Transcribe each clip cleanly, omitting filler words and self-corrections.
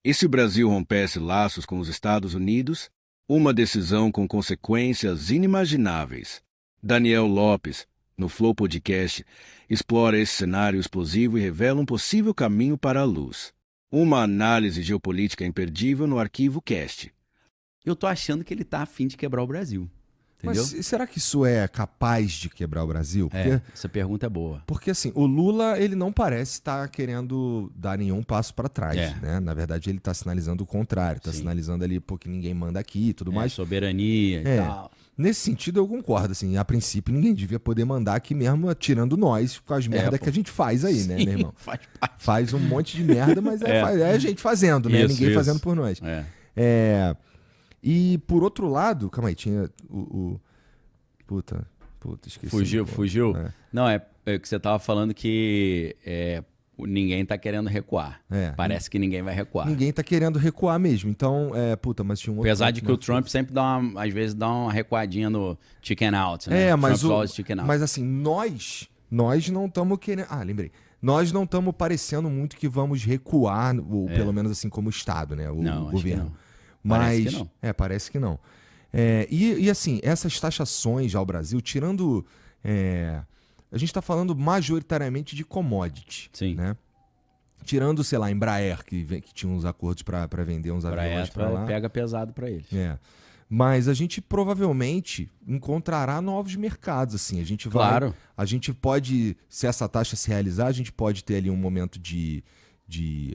E se o Brasil rompesse laços com os Estados Unidos? Uma decisão com consequências inimagináveis. Daniel Lopes, no Flow Podcast, explora esse cenário explosivo e revela um possível caminho para a luz. Uma análise geopolítica imperdível no Arquivo Cast. Eu tô achando que ele tá a fim de quebrar o Brasil. Entendeu? Mas será que isso é capaz de quebrar o Brasil? Essa pergunta é boa. Porque assim, o Lula, ele não parece estar querendo dar nenhum passo para trás, né? Na verdade, ele está sinalizando o contrário, está sinalizando ali, pô, que ninguém manda aqui e tudo mais. Soberania e tal. Nesse sentido, eu concordo, assim, a princípio ninguém devia poder mandar aqui mesmo, tirando nós, com as merda que a gente faz aí, né, meu irmão? Faz um monte de merda, mas é a gente fazendo, né? Ninguém fazendo por nós. E por outro lado, calma aí, tinha Puta, esqueci. Fugiu? Não, é que você tava falando que ninguém tá querendo recuar. Parece que ninguém vai recuar. Ninguém tá querendo recuar mesmo. Então, mas tinha um outro. Apesar de que o Trump sempre às vezes dá uma recuadinha no chicken out, né? Mas assim, nós não estamos querendo. Lembrei. Nós não estamos parecendo muito que vamos recuar, ou pelo menos assim como o Estado, né? O governo. Parece que não. Parece que não. E assim, essas taxações ao Brasil, tirando... a gente está falando majoritariamente de commodity. Sim. Né? Tirando, sei lá, Embraer, que tinha uns acordos para vender uns aviões para lá. Pega pesado para eles. Mas a gente provavelmente encontrará novos mercados. Assim. A gente pode, se essa taxa se realizar, a gente pode ter ali um momento de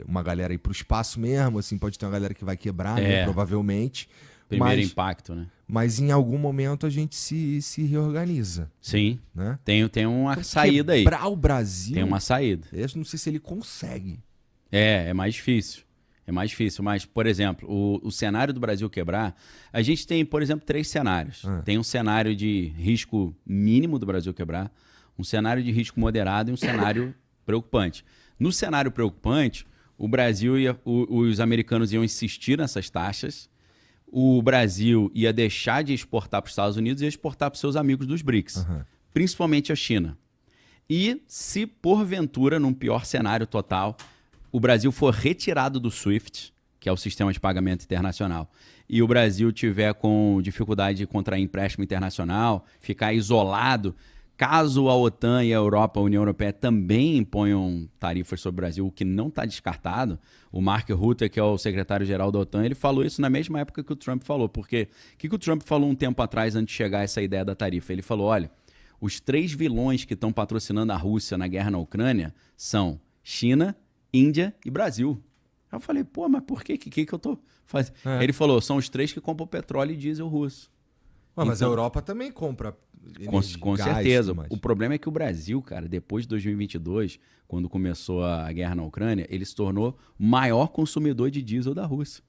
uma galera ir para o espaço mesmo, assim, pode ter uma galera que vai quebrar, né, provavelmente. Primeiro impacto, né? Mas em algum momento a gente se reorganiza. Sim. Né? Tem uma saída aí. Quebrar o Brasil... Tem uma saída. Eu não sei se ele consegue. É mais difícil. É mais difícil. Mas, por exemplo, o cenário do Brasil quebrar... A gente tem, por exemplo, 3 cenários. Tem um cenário de risco mínimo do Brasil quebrar, um cenário de risco moderado e um cenário preocupante. No cenário preocupante, o Brasil os americanos iam insistir nessas taxas, o Brasil ia deixar de exportar para os Estados Unidos e ia exportar para os seus amigos dos BRICS, principalmente a China. E se, porventura, num pior cenário total, o Brasil for retirado do SWIFT, que é o sistema de pagamento internacional, e o Brasil tiver com dificuldade de contrair empréstimo internacional, ficar isolado... Caso a OTAN e a Europa, a União Europeia, também imponham tarifas sobre o Brasil, o que não está descartado, o Mark Rutte, que é o secretário-geral da OTAN, ele falou isso na mesma época que o Trump falou. Porque o que o Trump falou um tempo atrás, antes de chegar a essa ideia da tarifa? Ele falou, olha, os 3 vilões que estão patrocinando a Rússia na guerra na Ucrânia são China, Índia e Brasil. Aí eu falei, pô, mas por quê? O que eu tô fazendo? Ele falou, são os 3 que compram petróleo e diesel russo. Mas a Europa também compra... Com certeza. O problema é que o Brasil, cara, depois de 2022, quando começou a guerra na Ucrânia, ele se tornou o maior consumidor de diesel da Rússia.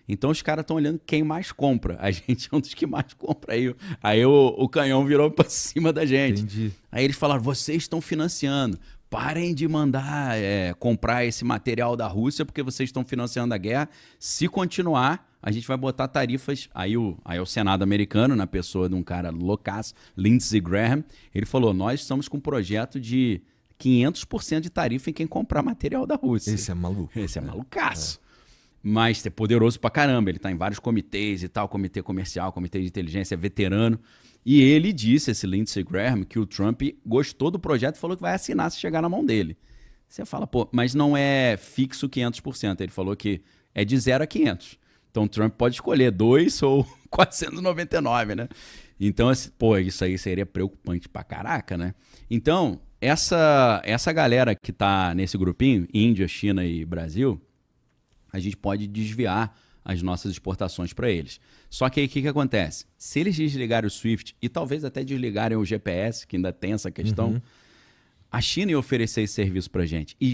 Então os caras estão olhando quem mais compra. A gente é um dos que mais compra. Aí o canhão virou para cima da gente. Entendi. Aí eles falaram, vocês estão financiando. Parem de mandar comprar esse material da Rússia porque vocês estão financiando a guerra. Se continuar, a gente vai botar tarifas... Aí o Senado americano, na pessoa de um cara loucaço, Lindsey Graham, ele falou, nós estamos com um projeto de 500% de tarifa em quem comprar material da Rússia. Esse é maluco. Esse é malucaço. Mas é poderoso pra caramba. Ele tá em vários comitês e tal, comitê comercial, comitê de inteligência, é veterano. E ele disse, esse Lindsey Graham, que o Trump gostou do projeto e falou que vai assinar se chegar na mão dele. Você fala, pô, mas não é fixo 500%. Ele falou que é de 0 a 500. Então o Trump pode escolher 2 ou 499, né? Então, isso aí seria preocupante pra caraca, né? Então, essa galera que tá nesse grupinho, Índia, China e Brasil, a gente pode desviar as nossas exportações para eles. Só que aí o que acontece? Se eles desligarem o SWIFT e talvez até desligarem o GPS, que ainda tem essa questão, a China ia oferecer esse serviço para a gente. E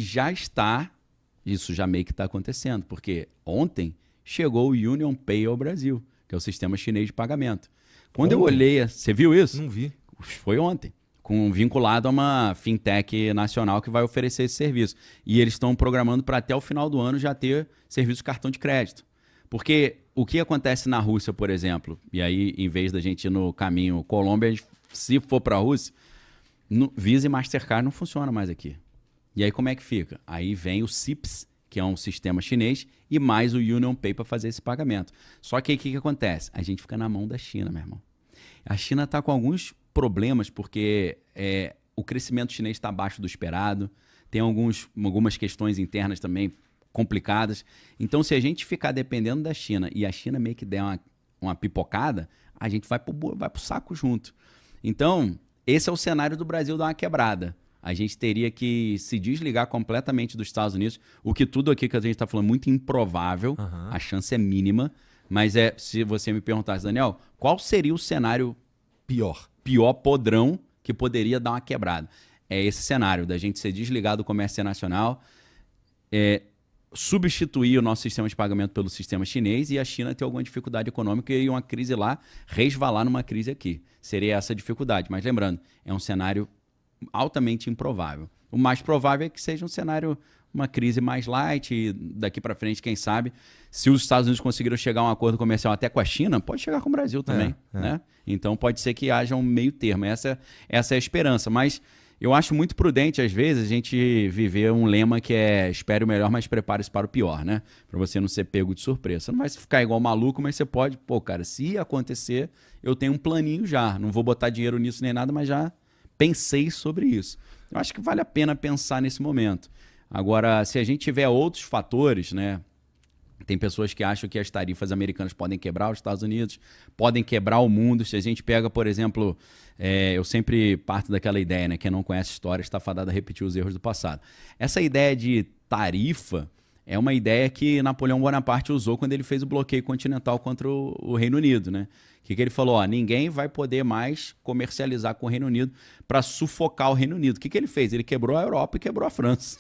isso já meio que está acontecendo, porque ontem chegou o Union Pay ao Brasil, que é o sistema chinês de pagamento. Quando eu olhei, você viu isso? Não vi. Foi ontem. Vinculado a uma fintech nacional que vai oferecer esse serviço. E eles estão programando para até o final do ano já ter serviço de cartão de crédito. Porque o que acontece na Rússia, por exemplo, e aí em vez da gente ir no caminho Colômbia, se for para a Rússia, Visa e Mastercard não funciona mais aqui. E aí como é que fica? Aí vem o CIPS, que é um sistema chinês, e mais o UnionPay para fazer esse pagamento. Só que aí o que acontece? A gente fica na mão da China, meu irmão. A China está com alguns problemas, porque o crescimento chinês está abaixo do esperado, tem algumas questões internas também complicadas. Então, se a gente ficar dependendo da China e a China meio que der uma pipocada, a gente vai pro saco junto. Então, esse é o cenário do Brasil dar uma quebrada. A gente teria que se desligar completamente dos Estados Unidos, o que tudo aqui que a gente está falando é muito improvável, a chance é mínima, mas se você me perguntasse, Daniel, qual seria o cenário pior podrão que poderia dar uma quebrada? É esse cenário da gente ser desligado do comércio internacional, substituir o nosso sistema de pagamento pelo sistema chinês e a China ter alguma dificuldade econômica e uma crise lá resvalar numa crise aqui. Seria essa a dificuldade. Mas lembrando, é um cenário altamente improvável. O mais provável é que seja um cenário, uma crise mais light e daqui para frente, quem sabe, se os Estados Unidos conseguiram chegar a um acordo comercial até com a China, pode chegar com o Brasil também. Né? Então pode ser que haja um meio termo. Essa é a esperança. Mas eu acho muito prudente, às vezes, a gente viver um lema que é espere o melhor, mas prepare-se para o pior, né? Para você não ser pego de surpresa. Você não vai ficar igual maluco, mas você pode, cara, se acontecer, eu tenho um planinho já. Não vou botar dinheiro nisso nem nada, mas já pensei sobre isso. Eu acho que vale a pena pensar nesse momento. Agora, se a gente tiver outros fatores, né? Tem pessoas que acham que as tarifas americanas podem quebrar os Estados Unidos, podem quebrar o mundo. Se a gente pega, por exemplo, eu sempre parto daquela ideia, né? Quem não conhece história está fadado a repetir os erros do passado. Essa ideia de tarifa é uma ideia que Napoleão Bonaparte usou quando ele fez o bloqueio continental contra o Reino Unido, né? O que ele falou? Ninguém vai poder mais comercializar com o Reino Unido para sufocar o Reino Unido. O que ele fez? Ele quebrou a Europa e quebrou a França.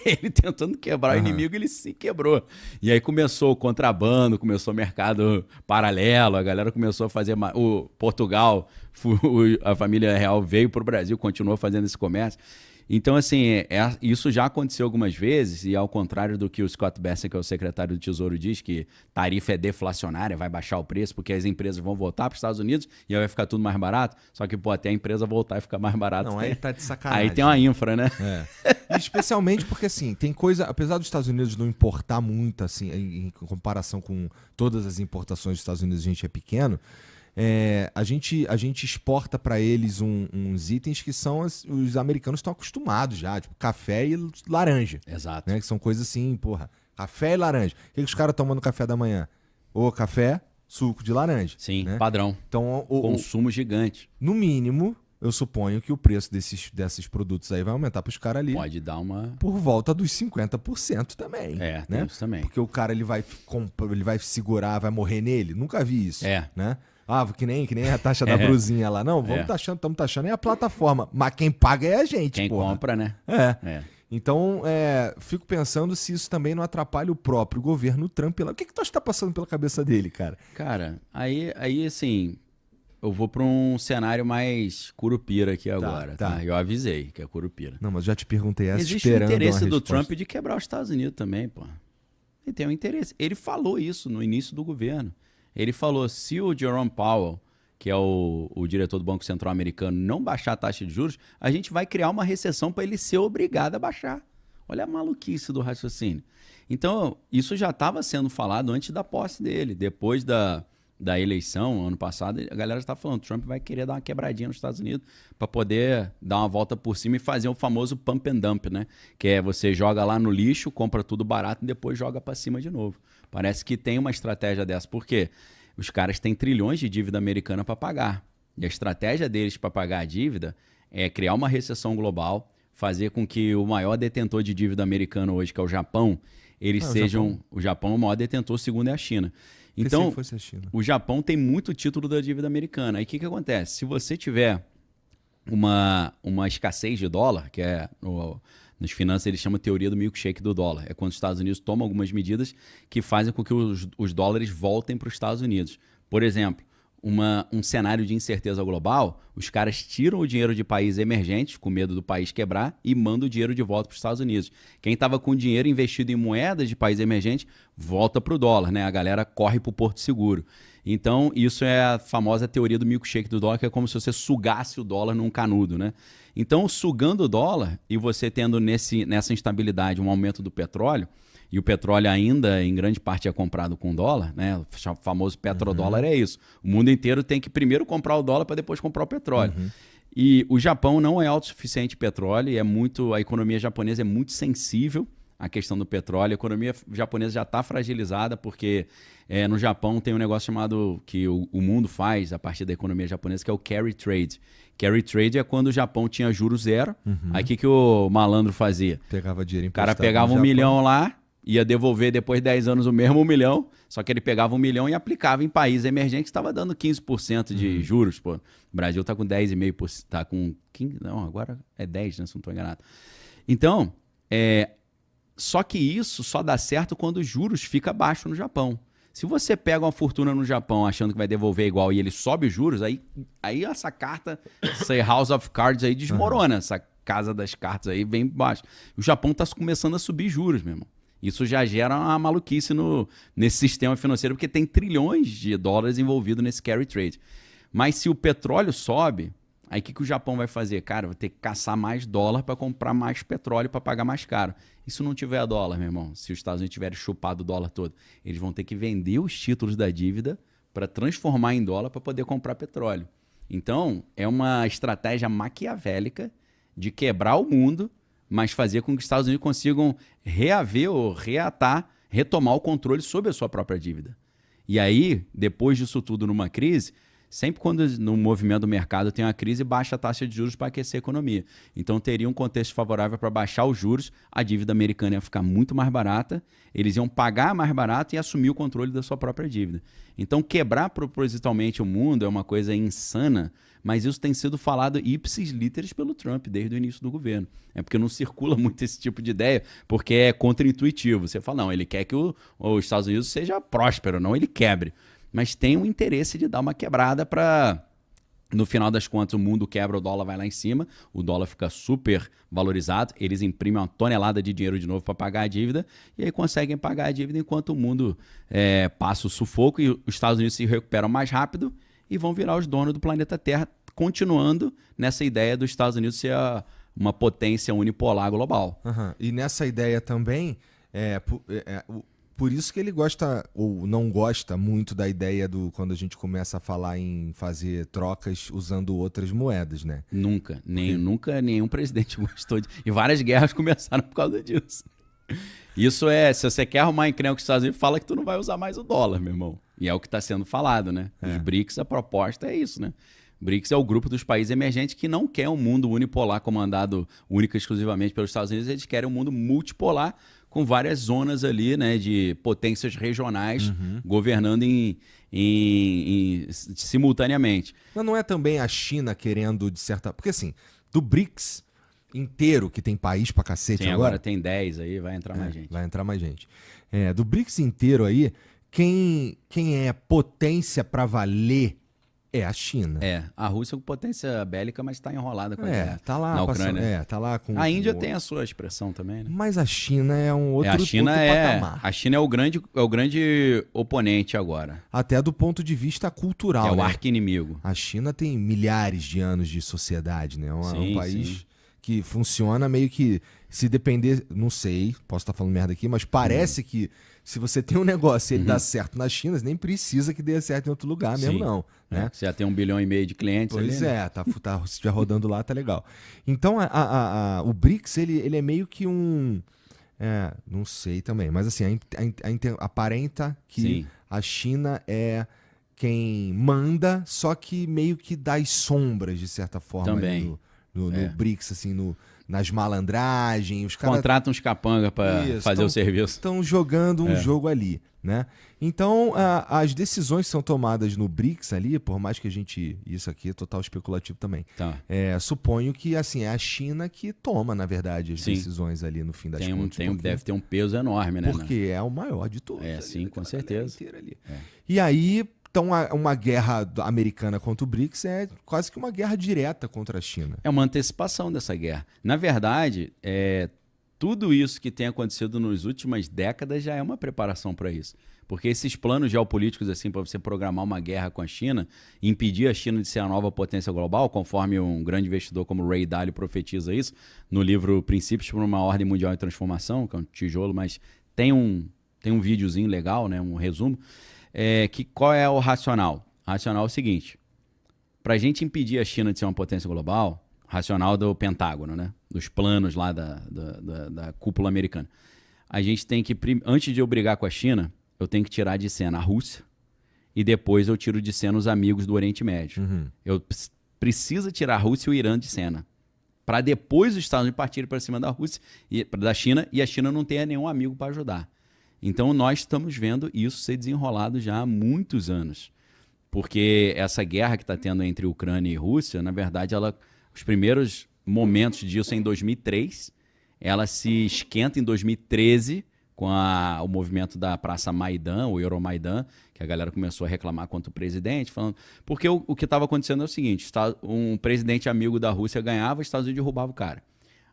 Ele tentando quebrar o inimigo, ele se quebrou. E aí começou o contrabando, começou o mercado paralelo, a galera começou a fazer... O Portugal, a família real veio para o Brasil, continuou fazendo esse comércio. Então, assim, isso já aconteceu algumas vezes, e ao contrário do que o Scott Bessent, que é o secretário do Tesouro, diz, que tarifa é deflacionária, vai baixar o preço porque as empresas vão voltar para os Estados Unidos e aí vai ficar tudo mais barato. Só que, até a empresa voltar e ficar mais barato. Não, aí tá de sacanagem. Aí tem uma infra, né? E especialmente porque, assim, tem coisa... Apesar dos Estados Unidos não importar muito, assim, em comparação com todas as importações dos Estados Unidos, a gente é pequeno... A gente exporta para eles uns itens que são os americanos estão acostumados já, tipo café e laranja. Exato. Né? Que são coisas assim, café e laranja. O que os caras tomam no café da manhã? Ou café, suco de laranja. Sim, né? Padrão. Então, consumo gigante. No mínimo, eu suponho que o preço desses produtos aí vai aumentar para os caras ali. Pode dar uma... Por volta dos 50% também. Né? Tem isso também. Porque o cara ele vai segurar, vai morrer nele. Nunca vi isso. Né? Que nem a taxa da brusinha lá. Não, estamos taxando é a plataforma. Mas quem paga é a gente, Quem compra, né? Então, fico pensando se isso também não atrapalha o próprio governo Trump. O que tu acha que tá passando pela cabeça dele, cara? Cara, aí assim, eu vou para um cenário mais curupira aqui agora, tá? Eu avisei que é curupira. Não, mas já te perguntei essa existe esperando o interesse do resposta. Trump de quebrar os Estados Unidos também, pô. Ele tem um interesse. Ele falou isso no início do governo. Ele falou, se o Jerome Powell, que é o diretor do Banco Central americano, não baixar a taxa de juros, a gente vai criar uma recessão para ele ser obrigado a baixar. Olha a maluquice do raciocínio. Então, isso já estava sendo falado antes da posse dele. Depois da eleição, ano passado, a galera está falando, Trump vai querer dar uma quebradinha nos Estados Unidos para poder dar uma volta por cima e fazer o famoso pump and dump, né? Que é você joga lá no lixo, compra tudo barato e depois joga para cima de novo. Parece que tem uma estratégia dessa. Por quê? Os caras têm trilhões de dívida americana para pagar. E a estratégia deles para pagar a dívida é criar uma recessão global, fazer com que o maior detentor de dívida americano hoje, que é o Japão, eles sejam... O Japão é o maior detentor, o segundo é a China. Então, o Japão tem muito título da dívida americana. Aí o que acontece? Se você tiver uma escassez de dólar, que é... Nas finanças eles chamam de teoria do milkshake do dólar. É quando os Estados Unidos tomam algumas medidas que fazem com que os dólares voltem para os Estados Unidos. Por exemplo, um cenário de incerteza global, os caras tiram o dinheiro de países emergentes, com medo do país quebrar, e mandam o dinheiro de volta para os Estados Unidos. Quem estava com dinheiro investido em moedas de países emergentes, volta para o dólar, né? A galera corre para o Porto Seguro. Então, isso é a famosa teoria do milkshake do dólar, que é como se você sugasse o dólar num canudo, né? Então, sugando o dólar e você tendo nessa instabilidade um aumento do petróleo, e o petróleo ainda, em grande parte, é comprado com dólar, né? O famoso petrodólar é isso. O mundo inteiro tem que primeiro comprar o dólar para depois comprar o petróleo. E o Japão não é autossuficiente em petróleo, e a economia japonesa é muito sensível à questão do petróleo. A economia japonesa já está fragilizada, porque no Japão tem um negócio chamado, que o mundo faz a partir da economia japonesa, que é o carry trade. Carry trade é quando o Japão tinha juros zero. Aí o que o malandro fazia? Pegava dinheiro emprestado. O cara pegava 1 milhão lá, ia devolver depois de 10 anos o mesmo 1 milhão, só que ele pegava 1 milhão e aplicava em países emergentes que estava dando 15% de juros. Pô. O Brasil está com 10,5%, está com 15%, não, agora é 10%, né, se não estou enganado. Então, só que isso só dá certo quando os juros ficam baixos no Japão. Se você pega uma fortuna no Japão achando que vai devolver igual e ele sobe os juros, aí essa carta, essa House of Cards aí desmorona, essa casa das cartas aí vem baixo. O Japão está começando a subir juros, meu irmão. Isso já gera uma maluquice nesse sistema financeiro, porque tem trilhões de dólares envolvidos nesse carry trade. Mas se o petróleo sobe, aí o que o Japão vai fazer? Cara, vai ter que caçar mais dólar para comprar mais petróleo para pagar mais caro. E se não tiver dólar, meu irmão? Se os Estados Unidos tiverem chupado o dólar todo, eles vão ter que vender os títulos da dívida para transformar em dólar para poder comprar petróleo. Então, é uma estratégia maquiavélica de quebrar o mundo, mas fazer com que os Estados Unidos consigam reaver ou retomar o controle sobre a sua própria dívida. E aí, depois disso tudo numa crise, sempre quando no movimento do mercado tem uma crise, baixa a taxa de juros para aquecer a economia. Então teria um contexto favorável para baixar os juros, a dívida americana ia ficar muito mais barata, eles iam pagar mais barato e assumir o controle da sua própria dívida. Então quebrar propositalmente o mundo é uma coisa insana, mas isso tem sido falado ipsis literis pelo Trump desde o início do governo. É porque não circula muito esse tipo de ideia, porque é contraintuitivo. Você fala, não, ele quer que os Estados Unidos seja próspero, não ele quebre. Mas tem um interesse de dar uma quebrada para, no final das contas, o mundo quebra, o dólar vai lá em cima, o dólar fica super valorizado, eles imprimem uma tonelada de dinheiro de novo para pagar a dívida, e aí conseguem pagar a dívida enquanto o mundo passa o sufoco e os Estados Unidos se recuperam mais rápido e vão virar os donos do planeta Terra, continuando nessa ideia dos Estados Unidos ser uma potência unipolar global. E nessa ideia também, por isso que ele gosta ou não gosta muito da ideia quando a gente começa a falar em fazer trocas usando outras moedas, né? Nunca nenhum presidente gostou e várias guerras começaram por causa disso. Isso se você quer arrumar encrenca com os Estados Unidos, fala que tu não vai usar mais o dólar, meu irmão. E é o que está sendo falado, né? Os BRICS, a proposta é isso, né? BRICS é o grupo dos países emergentes que não quer um mundo unipolar comandado única e exclusivamente pelos Estados Unidos, eles querem um mundo multipolar com várias zonas ali, né, de potências regionais governando simultaneamente. Mas não é também a China querendo, de certa... Porque assim, do BRICS inteiro, que tem país pra cacete agora tem 10 aí, vai entrar mais gente. Vai entrar mais gente. Do BRICS inteiro aí, quem é potência pra valer é a China. A Rússia com potência bélica, mas está enrolada com a guerra tá lá na Ucrânia. tá lá com a Índia tem a sua expressão também, né? Mas a China é um outro patamar. A China é o grande oponente agora. Até do ponto de vista cultural, é o arqui-inimigo. A China tem milhares de anos de sociedade, né? É um país que funciona meio que, se depender, não sei, posso estar falando merda aqui, mas parece que se você tem um negócio e ele dá certo na China, você nem precisa que dê certo em outro lugar mesmo, não. Né? Você já tem 1,5 bilhão de clientes pois ali, né? Se estiver rodando lá, tá legal. Então, o BRICS, ele é meio que um... não sei também, mas assim, aparenta que a China é quem manda, só que meio que dá as sombras, de certa forma, também. No BRICS, assim, nas malandragens. Os caras contratam uns capanga para fazer o serviço. Estão jogando um jogo ali, né? Então, as decisões que são tomadas no BRICS ali, por mais que a gente... Isso aqui é total especulativo também. Tá. Suponho que, assim, é a China que toma, na verdade, as decisões ali no fim das contas. Deve ter um peso enorme, né? Porque é o maior de todos. Sim, com certeza. Ali. E aí, Então, uma guerra americana contra o BRICS é quase que uma guerra direta contra a China. É uma antecipação dessa guerra. Na verdade, tudo isso que tem acontecido nas últimas décadas já é uma preparação para isso. Porque esses planos geopolíticos, assim, para você programar uma guerra com a China, impedir a China de ser a nova potência global, conforme um grande investidor como Ray Dalio profetiza isso, no livro Princípios para uma Ordem Mundial em Transformação, que é um tijolo, mas tem um videozinho legal, né, um resumo. Qual é o racional? O racional é o seguinte: para a gente impedir a China de ser uma potência global, racional do Pentágono, né, dos planos lá da cúpula americana, a gente tem que, antes de eu brigar com a China, eu tenho que tirar de cena a Rússia e depois eu tiro de cena os amigos do Oriente Médio. Eu preciso tirar a Rússia e o Irã de cena, para depois os Estados Unidos partirem para cima da Rússia da China, e a China não tenha nenhum amigo para ajudar. Então nós estamos vendo isso ser desenrolado já há muitos anos. Porque essa guerra que está tendo entre Ucrânia e Rússia, na verdade, os primeiros momentos disso é em 2003, ela se esquenta em 2013 com o movimento da Praça Maidan, o Euromaidan, que a galera começou a reclamar contra o presidente, falando... Porque o que estava acontecendo é o seguinte: um presidente amigo da Rússia ganhava, os Estados Unidos derrubavam o cara.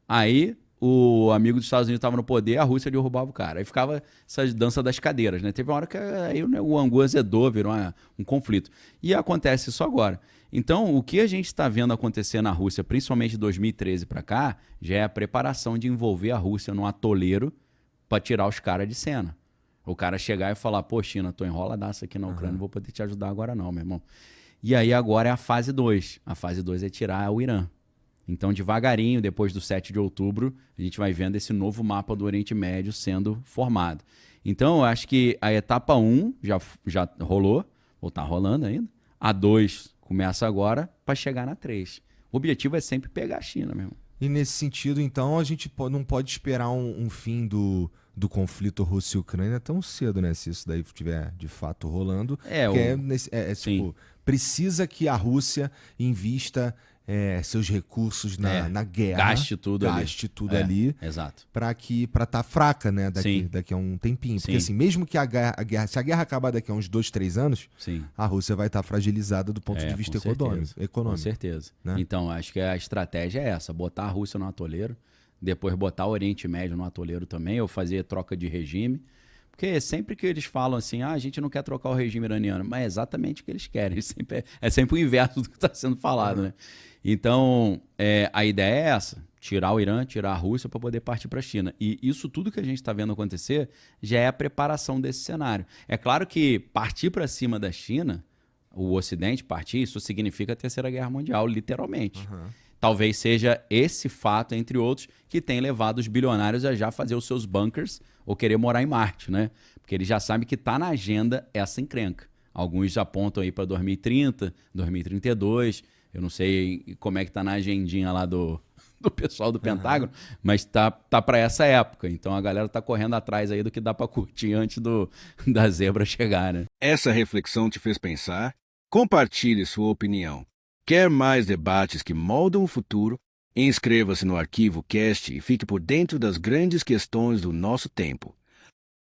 Aí o amigo dos Estados Unidos estava no poder, a Rússia derrubava o cara. Aí ficava essa dança das cadeiras, né? Teve uma hora que aí o angu azedou, virou um conflito. E acontece isso agora. Então, o que a gente está vendo acontecer na Rússia, principalmente de 2013 para cá, já é a preparação de envolver a Rússia num atoleiro para tirar os caras de cena. O cara chegar e falar: pô, China, tô enroladaço aqui na Ucrânia, não vou poder te ajudar agora não, meu irmão. E aí agora é a fase 2. A fase 2 é tirar o Irã. Então, devagarinho, depois do 7 de outubro, a gente vai vendo esse novo mapa do Oriente Médio sendo formado. Então, eu acho que a etapa 1 já rolou, ou tá rolando ainda. A 2 começa agora para chegar na 3. O objetivo é sempre pegar a China, meu irmão. E nesse sentido, então, a gente não pode esperar um fim do conflito Rússia e Ucrânia tão cedo, né? Se isso daí estiver de fato rolando. Tipo, precisa que a Rússia invista seus recursos na guerra. Gaste tudo ali. Exato. Para estar fraca, né? Daqui a um tempinho. Porque assim, mesmo que se a guerra acabar daqui a uns 2-3 anos, a Rússia vai estar fragilizada do ponto de vista econômico. Com certeza. Né? Então, acho que a estratégia é essa: botar a Rússia no atoleiro, depois botar o Oriente Médio no atoleiro também, ou fazer troca de regime. Porque sempre que eles falam assim, a gente não quer trocar o regime iraniano, mas é exatamente o que eles querem. É sempre o inverso do que está sendo falado, né? Então, a ideia é essa: tirar o Irã, tirar a Rússia para poder partir para a China. E isso tudo que a gente está vendo acontecer já é a preparação desse cenário. É claro que partir para cima da China, o Ocidente partir, isso significa a Terceira Guerra Mundial, literalmente. Talvez seja esse fato, entre outros, que tem levado os bilionários a já fazer os seus bunkers ou querer morar em Marte, né? Porque eles já sabem que está na agenda essa encrenca. Alguns apontam aí para 2030, 2032. Eu não sei como é que está na agendinha lá do pessoal do Pentágono, mas tá para essa época. Então a galera tá correndo atrás aí do que dá para curtir antes da zebra chegar, né? Essa reflexão te fez pensar? Compartilhe sua opinião. Quer mais debates que moldam o futuro? Inscreva-se no Arquivo Cast e fique por dentro das grandes questões do nosso tempo.